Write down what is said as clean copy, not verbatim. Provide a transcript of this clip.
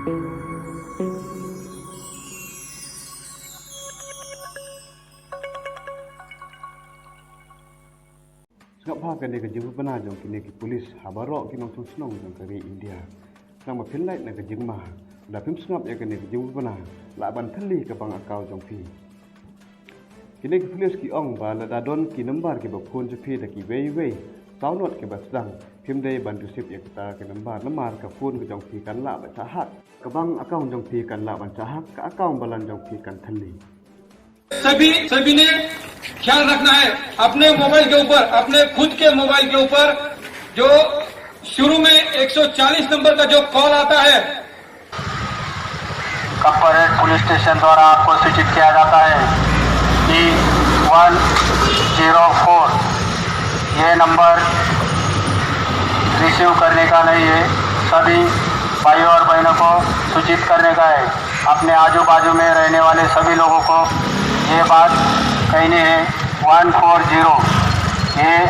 Ngap ha ke jing bana jong kini ki polis habaro ki nong tung snong jong kari India nang ma philai na ke jing ma da phim snap ya ke jing bana la ban thali ke bang akau jong phi kini ki polis ki ong ba la da don ki number ke ba phone je phi da ki wei sau not ke ba sang phim dei ban tu sip ya ta ke number ka phone ke jong phi kan la ba cha hat ke bang akau jong phi kan la ban cha hat ka akau balan jong phi kan thali सभी ने ख्याल रखना है अपने mobile के ऊपर, अपने खुद के मोबाइल के ऊपर जो शुरू में 140 नंबर का जो कॉल आता है कॉर्पोरेट पुलिस स्टेशन द्वारा आपको सूचित किया जाता है कि 104 ये नंबर रिसीव करने का नहीं है। सभी भाइयों और बहनों को सूचित करने का है। अपने आजू बाजू में रहने वाले सभी लोगों को ये बात कहनी है 140 ये